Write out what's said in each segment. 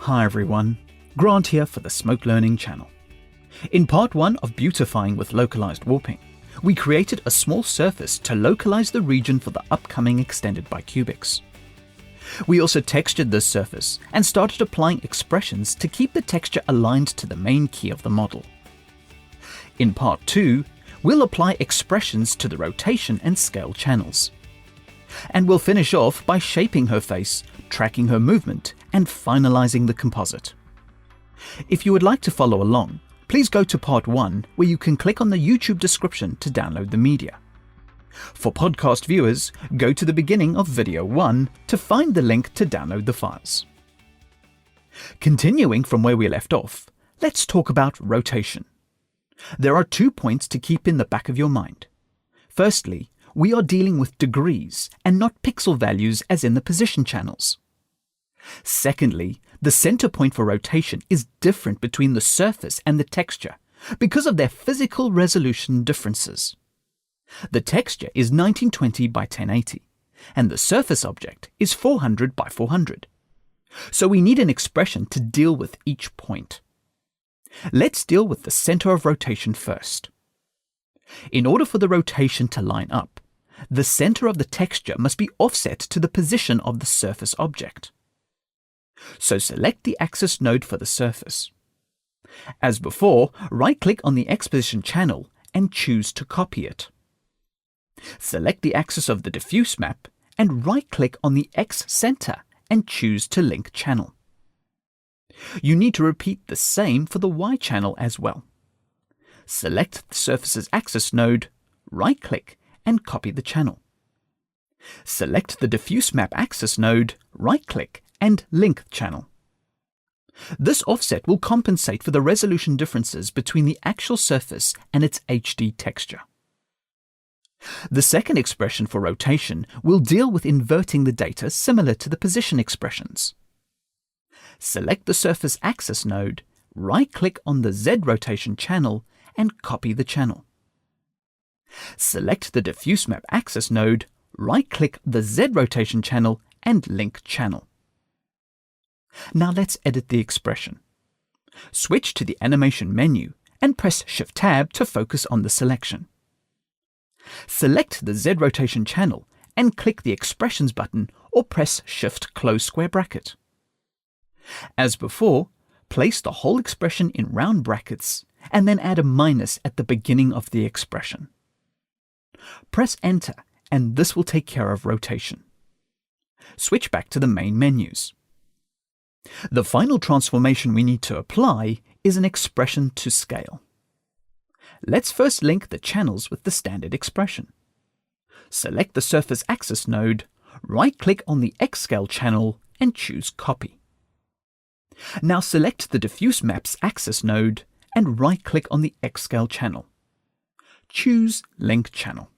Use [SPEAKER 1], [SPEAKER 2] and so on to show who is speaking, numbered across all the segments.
[SPEAKER 1] Hi everyone, Grant here for the Smoke Learning channel. In part 1 of Beautifying with Localized Warping, we created a small surface to localize the region for the upcoming extended bicubics. We also textured this surface and started applying expressions to keep the texture aligned to the main key of the model. In part 2, we'll apply expressions to the rotation and scale channels. And we'll finish off by shaping her face, tracking her movement, and finalizing the composite. If you would like to follow along, please go to part 1 where you can click on the YouTube description to download the media. For podcast viewers, go to the beginning of video 1 to find the link to download the files. Continuing from where we left off, let's talk about rotation. There are 2 points to keep in the back of your mind. Firstly, we are dealing with degrees and not pixel values as in the position channels. Secondly, the center point for rotation is different between the surface and the texture because of their physical resolution differences. The texture is 1920 by 1080 and the surface object is 400 by 400. So we need an expression to deal with each point. Let's deal with the center of rotation first. In order for the rotation to line up, the center of the texture must be offset to the position of the surface object. So select the axis node for the surface. As before, right-click on the X position channel and choose to copy it. Select the axis of the diffuse map and right-click on the X center and choose to link channel. You need to repeat the same for the Y channel as well. Select the surface's axis node, right-click, and copy the channel. Select the diffuse map axis node, right-click, and link channel. This offset will compensate for the resolution differences between the actual surface and its HD texture. The second expression for rotation will deal with inverting the data similar to the position expressions. Select the surface axis node, right-click on the Z rotation channel, and copy the channel. Select the diffuse map axis node, right-click the Z rotation channel, and link channel. Now let's edit the expression. Switch to the animation menu and press Shift-Tab to focus on the selection. Select the Z rotation channel and click the Expressions button or press Shift close square bracket. As before, place the whole expression in round brackets and then add a minus at the beginning of the expression. Press Enter and this will take care of rotation. Switch back to the main menus. The final transformation we need to apply is an expression to scale. Let's first link the channels with the standard expression. Select the surface axis node, right-click on the X scale channel and choose Copy. Now select the diffuse maps axis node and right-click on the X scale channel. Choose Link channel.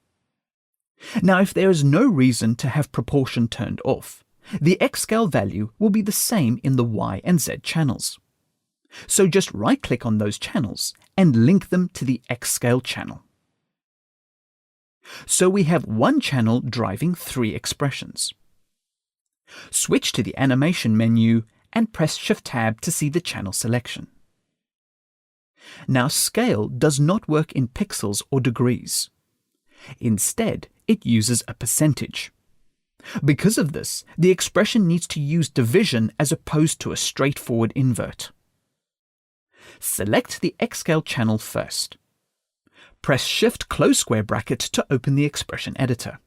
[SPEAKER 1] Now if there is no reason to have proportion turned off, the X scale value will be the same in the Y and Z channels. So just right-click on those channels and link them to the X scale channel. So we have one channel driving 3 expressions. Switch to the animation menu and press Shift-Tab to see the channel selection. Now scale does not work in pixels or degrees. Instead, it uses a percentage. Because of this, the expression needs to use division as opposed to a straightforward invert. Select the X scale channel first. Press Shift close square bracket to open the expression editor.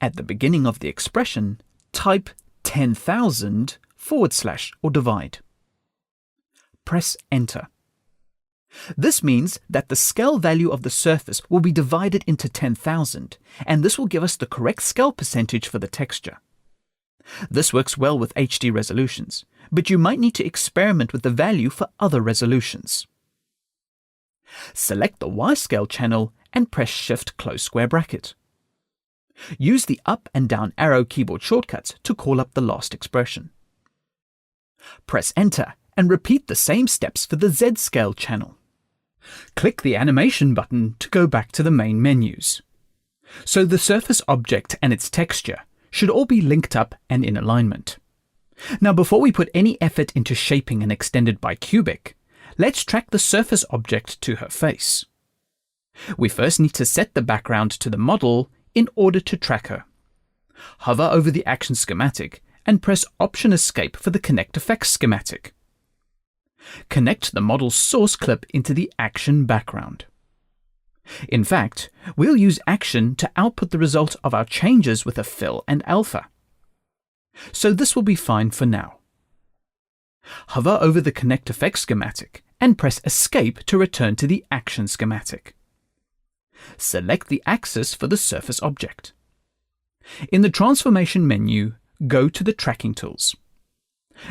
[SPEAKER 1] At the beginning of the expression, type 10,000 / or divide. Press Enter. This means that the scale value of the surface will be divided into 10,000, and this will give us the correct scale percentage for the texture. This works well with HD resolutions, but you might need to experiment with the value for other resolutions. Select the Y scale channel and press Shift close square bracket. Use the up and down arrow keyboard shortcuts to call up the last expression. Press Enter and repeat the same steps for the Z scale channel. Click the animation button to go back to the main menus. So the surface object and its texture should all be linked up and in alignment. Now, before we put any effort into shaping an extended bicubic, let's track the surface object to her face. We first need to set the background to the model in order to track her. Hover over the action schematic and press Option Escape for the Connect Effects schematic. Connect the model's source clip into the action background. In fact, we'll use action to output the result of our changes with a fill and alpha. So this will be fine for now. Hover over the Connect Effects schematic and press Escape to return to the action schematic. Select the axis for the surface object. In the Transformation menu, go to the Tracking tools.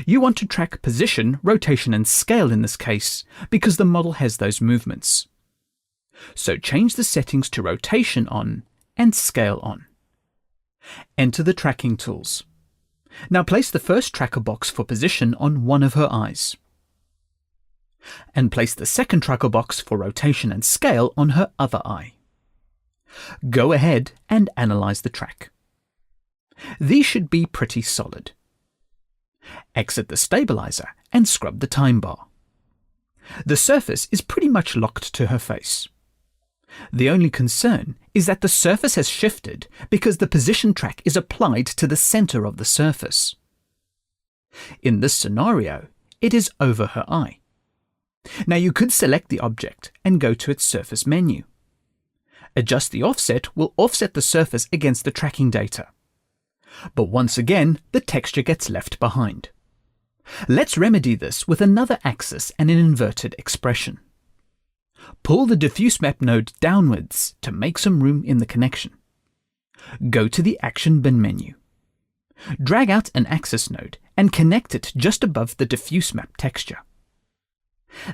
[SPEAKER 1] You want to track position, rotation and scale in this case because the model has those movements. So change the settings to Rotation on and Scale on. Enter the Tracking tools. Now place the first tracker box for position on one of her eyes. And place the second tracker box for rotation and scale on her other eye. Go ahead and analyze the track. These should be pretty solid. Exit the stabilizer and scrub the time bar. The surface is pretty much locked to her face. The only concern is that the surface has shifted because the position track is applied to the center of the surface. In this scenario, it is over her eye. Now you could select the object and go to its surface menu. Adjust the offset will offset the surface against the tracking data. But once again, the texture gets left behind. Let's remedy this with another axis and an inverted expression. Pull the diffuse map node downwards to make some room in the connection. Go to the Action Bin menu. Drag out an axis node and connect it just above the diffuse map texture.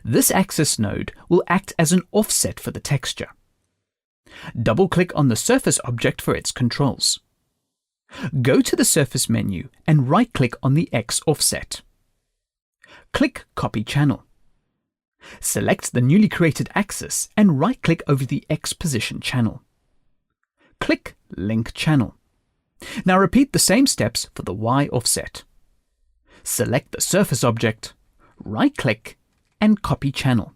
[SPEAKER 1] This axis node will act as an offset for the texture. Double-click on the surface object for its controls. Go to the Surface menu and right-click on the X offset. Click Copy Channel. Select the newly created axis and right-click over the X position channel. Click Link Channel. Now repeat the same steps for the Y offset. Select the surface object, right-click, and copy channel.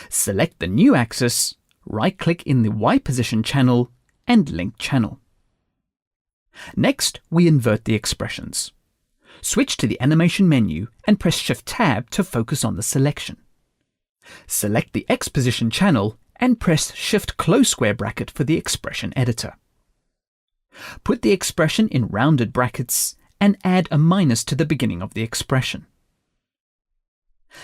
[SPEAKER 1] Select the new axis, right-click in the Y position channel, and link channel. Next, we invert the expressions. Switch to the Animation menu and press Shift-Tab to focus on the selection. Select the X position channel and press Shift close square bracket for the expression editor. Put the expression in rounded brackets and add a minus to the beginning of the expression.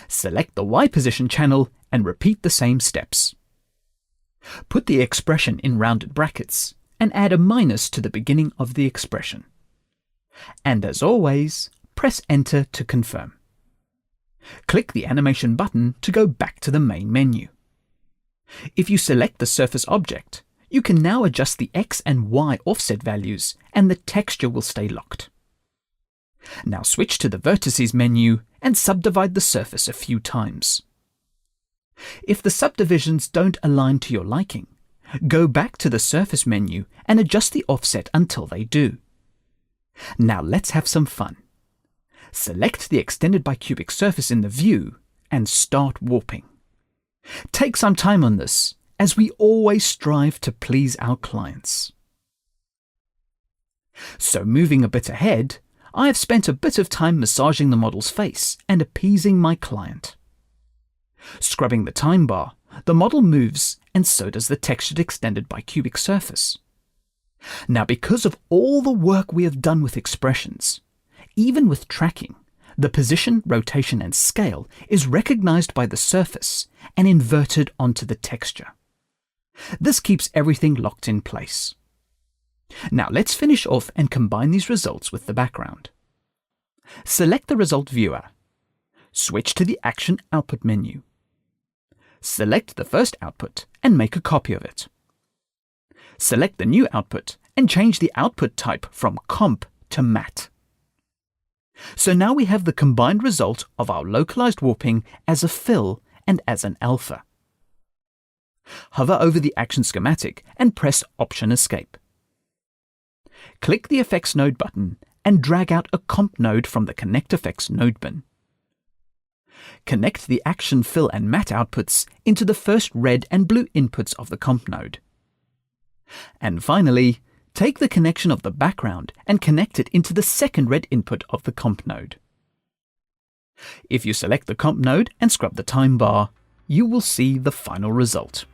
[SPEAKER 1] Select the Y position channel and repeat the same steps. Put the expression in rounded brackets and add a minus to the beginning of the expression. And as always, press Enter to confirm. Click the Animation button to go back to the main menu. If you select the surface object, you can now adjust the X and Y offset values and the texture will stay locked. Now switch to the Vertices menu and subdivide the surface a few times. If the subdivisions don't align to your liking, go back to the Surface menu and adjust the offset until they do. Now let's have some fun. Select the extended bicubic surface in the view and start warping. Take some time on this, as we always strive to please our clients. So moving a bit ahead, I have spent a bit of time massaging the model's face and appeasing my client. Scrubbing the time bar, the model moves and so does the textured extended bicubic surface. Now because of all the work we have done with expressions, even with tracking, the position, rotation and scale is recognized by the surface and inverted onto the texture. This keeps everything locked in place. Now let's finish off and combine these results with the background. Select the result viewer. Switch to the Action Output menu. Select the first output and make a copy of it. Select the new output and change the output type from Comp to Matte. So now we have the combined result of our localized warping as a fill and as an alpha. Hover over the action schematic and press Option Escape. Click the Effects node button and drag out a comp node from the Connect Effects node bin. Connect the Action, Fill and Matte outputs into the first red and blue inputs of the comp node. And finally, take the connection of the background and connect it into the second red input of the comp node. If you select the comp node and scrub the time bar, you will see the final result.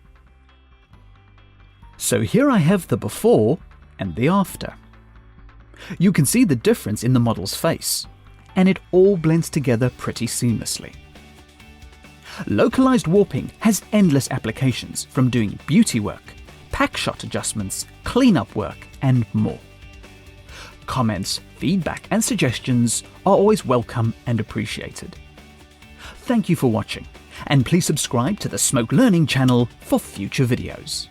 [SPEAKER 1] So here I have the before and the after. You can see the difference in the model's face, and it all blends together pretty seamlessly. Localized warping has endless applications, from doing beauty work, pack shot adjustments, cleanup work, and more. Comments, feedback, and suggestions are always welcome and appreciated. Thank you for watching, and please subscribe to the Smoke Learning channel for future videos.